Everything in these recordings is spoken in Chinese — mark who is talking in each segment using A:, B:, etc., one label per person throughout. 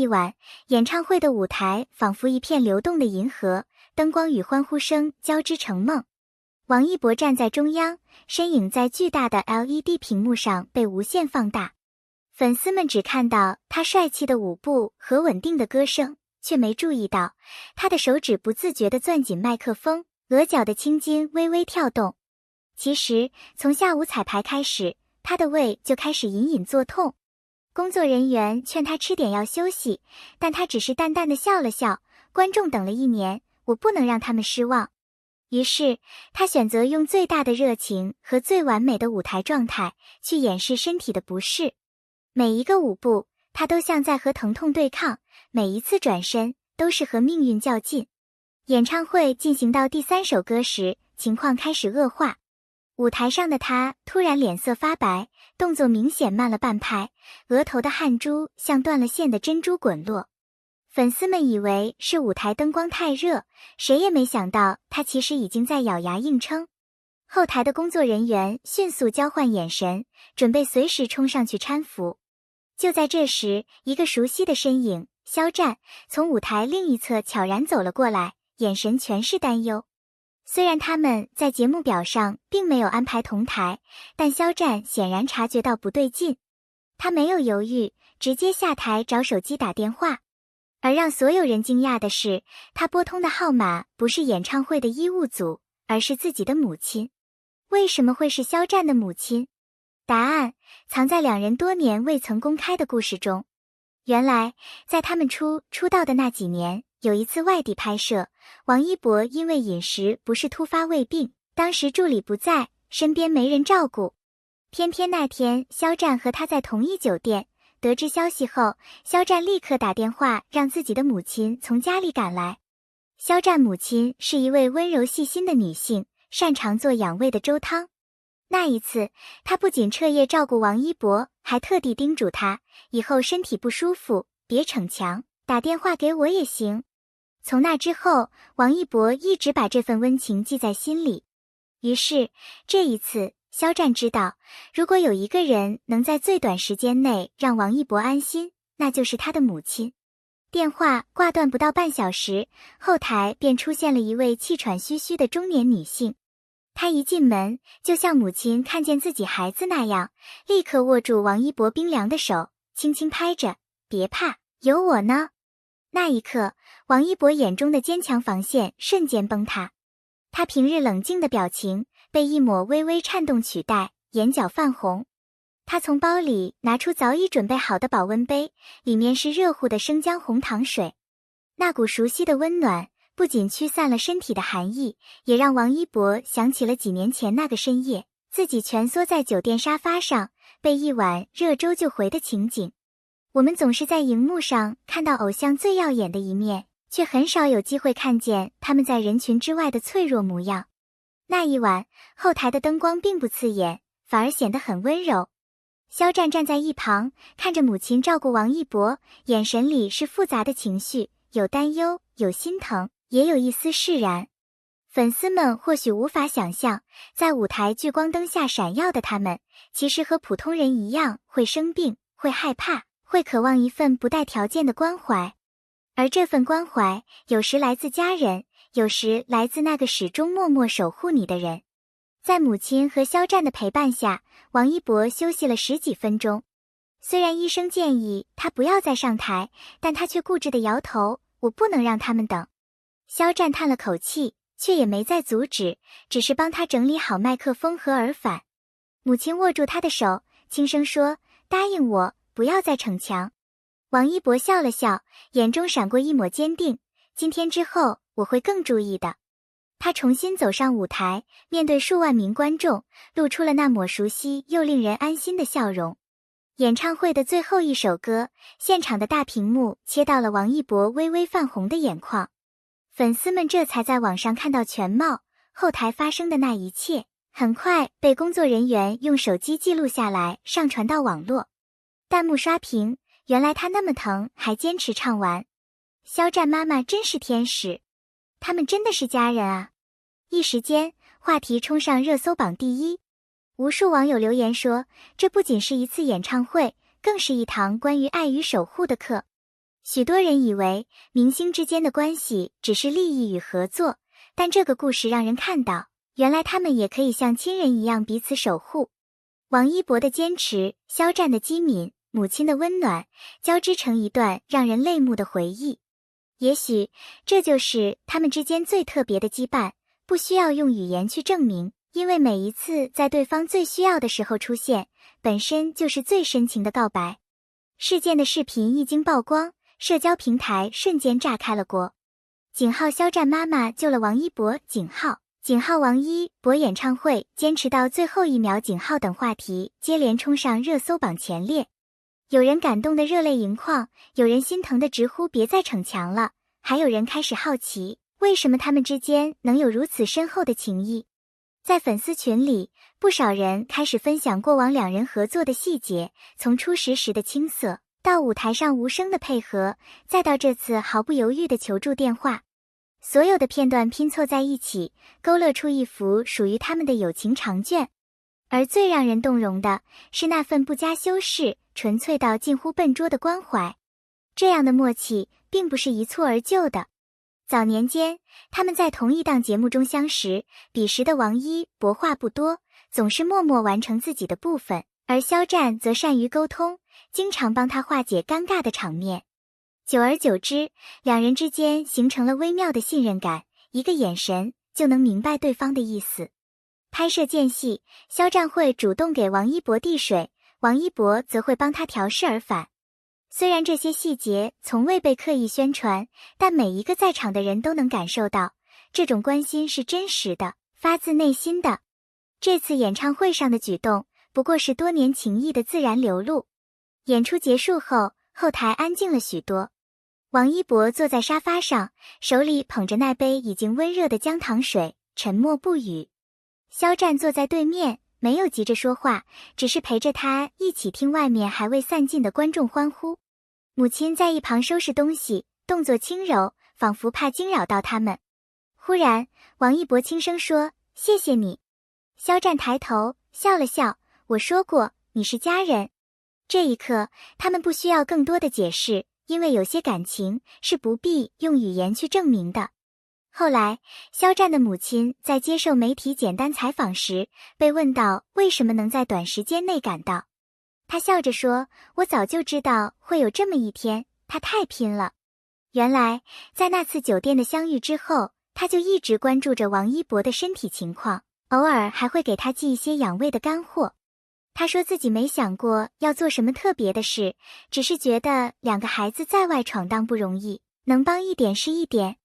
A: 一晚，演唱会的舞台仿佛一片流动的银河，灯光与欢呼声交织成梦。王一博站在中央，身影在巨大的 LED 屏幕上被无限放大。粉丝们只看到他帅气的舞步和稳定的歌声，却没注意到他的手指不自觉地攥紧麦克风，额角的青筋微微跳动。其实，从下午彩排开始，他的胃就开始隐隐作痛。工作人员劝他吃点药休息，但他只是淡淡的笑了笑。观众等了1年，我不能让他们失望。于是，他选择用最大的热情和最完美的舞台状态去掩饰身体的不适。每一个舞步，他都像在和疼痛对抗，每一次转身都是和命运较劲。演唱会进行到第3首歌时，情况开始恶化。舞台上的他突然脸色发白，动作明显慢了半拍，额头的汗珠像断了线的珍珠滚落。粉丝们以为是舞台灯光太热，谁也没想到他其实已经在咬牙硬撑。后台的工作人员迅速交换眼神，准备随时冲上去搀扶。就在这时，一个熟悉的身影肖战从舞台另一侧悄然走了过来，眼神全是担忧。虽然他们在节目表上并没有安排同台，但肖战显然察觉到不对劲。他没有犹豫，直接下台找手机打电话。而让所有人惊讶的是，他拨通的号码不是演唱会的医务组，而是自己的母亲。为什么会是肖战的母亲？答案藏在2人多年未曾公开的故事中。原来，在他们出道的那几年，有一次外地拍摄，王一博因为饮食不适突发胃病，当时助理不在，身边没人照顾。偏偏那天肖战和他在同一酒店，得知消息后，肖战立刻打电话让自己的母亲从家里赶来。肖战母亲是一位温柔细心的女性，擅长做养胃的粥汤。那一次，她不仅彻夜照顾王一博，还特地叮嘱他，以后身体不舒服别逞强，打电话给我也行。从那之后，王一博一直把这份温情记在心里。于是，这一次，肖战知道，如果有一个人能在最短时间内让王一博安心，那就是他的母亲。电话挂断不到半小时，后台便出现了一位气喘吁吁的中年女性。她一进门，就像母亲看见自己孩子那样，立刻握住王一博冰凉的手，轻轻拍着，别怕，有我呢。那一刻，王一博眼中的坚强防线瞬间崩塌。他平日冷静的表情被一抹微微颤动取代，眼角泛红。他从包里拿出早已准备好的保温杯，里面是热乎的生姜红糖水。那股熟悉的温暖不仅驱散了身体的寒意，也让王一博想起了几年前那个深夜，自己蜷缩在酒店沙发上，被一碗热粥救回的情景。我们总是在荧幕上看到偶像最耀眼的一面，却很少有机会看见他们在人群之外的脆弱模样。那一晚，后台的灯光并不刺眼，反而显得很温柔。肖战站在一旁，看着母亲照顾王一博，眼神里是复杂的情绪，有担忧，有心疼，也有一丝释然。粉丝们或许无法想象，在舞台聚光灯下闪耀的他们，其实和普通人一样，会生病，会害怕，会渴望一份不带条件的关怀。而这份关怀，有时来自家人，有时来自那个始终默默守护你的人。在母亲和肖战的陪伴下，王一博休息了10几分钟。虽然医生建议他不要再上台，但他却固执地摇头，我不能让他们等。肖战叹了口气，却也没再阻止，只是帮他整理好麦克风和耳返。母亲握住他的手，轻声说，答应我，不要再逞强。王一博笑了笑，眼中闪过一抹坚定，今天之后，我会更注意的。他重新走上舞台，面对数万名观众，露出了那抹熟悉又令人安心的笑容。演唱会的最后一首歌，现场的大屏幕切到了王一博微微泛红的眼眶。粉丝们这才在网上看到全貌，后台发生的那一切，很快被工作人员用手机记录下来，上传到网络。弹幕刷屏，原来他那么疼，还坚持唱完。肖战妈妈真是天使，他们真的是家人啊！一时间，话题冲上热搜榜第一。无数网友留言说，这不仅是一次演唱会，更是一堂关于爱与守护的课。许多人以为明星之间的关系只是利益与合作，但这个故事让人看到，原来他们也可以像亲人一样彼此守护。王一博的坚持，肖战的机敏，母亲的温暖，交织成一段让人泪目的回忆。也许这就是他们之间最特别的羁绊，不需要用语言去证明，因为每一次在对方最需要的时候出现，本身就是最深情的告白。事件的视频一经曝光，社交平台瞬间炸开了锅。井号肖战妈妈救了王一博，井号王一博演唱会坚持到最后一秒，井号等话题接连冲上热搜榜前列。有人感动得热泪盈眶，有人心疼得直呼别再逞强了，还有人开始好奇，为什么他们之间能有如此深厚的情谊。在粉丝群里，不少人开始分享过往两人合作的细节，从初识时的青涩，到舞台上无声的配合，再到这次毫不犹豫的求助电话。所有的片段拼凑在一起，勾勒出一幅属于他们的友情长卷。而最让人动容的是那份不加修饰，纯粹到近乎笨拙的关怀。这样的默契并不是一蹴而就的。早年间，他们在同一档节目中相识，彼时的王一博话不多，总是默默完成自己的部分，而肖战则善于沟通，经常帮他化解尴尬的场面。久而久之，两人之间形成了微妙的信任感，一个眼神就能明白对方的意思。拍摄间隙，肖战会主动给王一博递水，王一博则会帮他调试耳返。虽然这些细节从未被刻意宣传，但每一个在场的人都能感受到，这种关心是真实的，发自内心的。这次演唱会上的举动，不过是多年情谊的自然流露。演出结束后，后台安静了许多。王一博坐在沙发上，手里捧着那杯已经温热的姜糖水，沉默不语。肖战坐在对面，没有急着说话，只是陪着他一起听外面还未散尽的观众欢呼。母亲在一旁收拾东西，动作轻柔，仿佛怕惊扰到他们。忽然，王一博轻声说：“谢谢你。”肖战抬头笑了笑：“我说过，你是家人。”这一刻，他们不需要更多的解释，因为有些感情是不必用语言去证明的。后来，肖战的母亲在接受媒体简单采访时，被问到为什么能在短时间内赶到。他笑着说：“我早就知道会有这么一天，他太拼了。”原来，在那次酒店的相遇之后，他就一直关注着王一博的身体情况，偶尔还会给他寄一些养胃的干货。他说自己没想过要做什么特别的事，只是觉得两个孩子在外闯荡不容易，能帮一点是一点。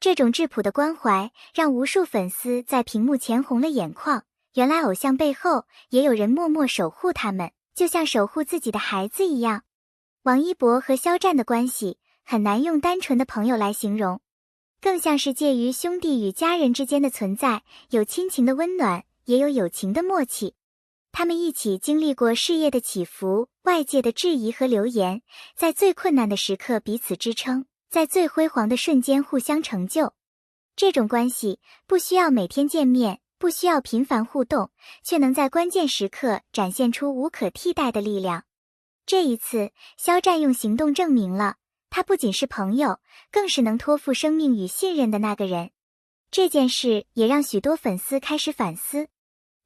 A: 这种质朴的关怀让无数粉丝在屏幕前红了眼眶，原来偶像背后也有人默默守护他们，就像守护自己的孩子一样。王一博和肖战的关系很难用单纯的朋友来形容，更像是介于兄弟与家人之间的存在，有亲情的温暖，也有友情的默契。他们一起经历过事业的起伏，外界的质疑和流言，在最困难的时刻彼此支撑，在最辉煌的瞬间互相成就。这种关系不需要每天见面，不需要频繁互动，却能在关键时刻展现出无可替代的力量。这一次，肖战用行动证明了，他不仅是朋友，更是能托付生命与信任的那个人。这件事也让许多粉丝开始反思。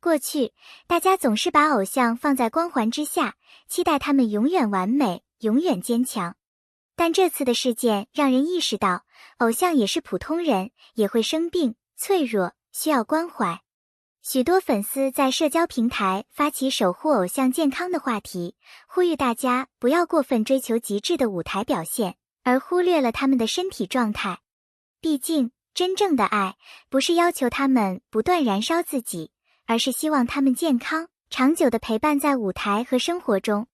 A: 过去，大家总是把偶像放在光环之下，期待他们永远完美，永远坚强。但这次的事件让人意识到，偶像也是普通人，也会生病、脆弱，需要关怀。许多粉丝在社交平台发起守护偶像健康的话题，呼吁大家不要过分追求极致的舞台表现，而忽略了他们的身体状态。毕竟，真正的爱不是要求他们不断燃烧自己，而是希望他们健康、长久地陪伴在舞台和生活中。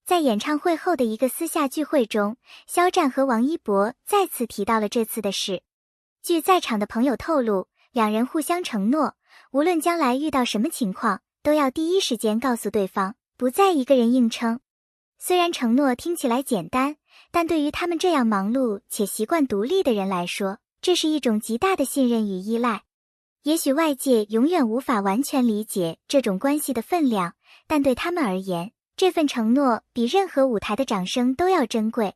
A: 在演唱会后的一个私下聚会中，肖战和王一博再次提到了这次的事。据在场的朋友透露，两人互相承诺，无论将来遇到什么情况，都要第一时间告诉对方，不再一个人硬撑。虽然承诺听起来简单，但对于他们这样忙碌且习惯独立的人来说，这是一种极大的信任与依赖。也许外界永远无法完全理解这种关系的分量，但对他们而言，这份承诺比任何舞台的掌声都要珍贵。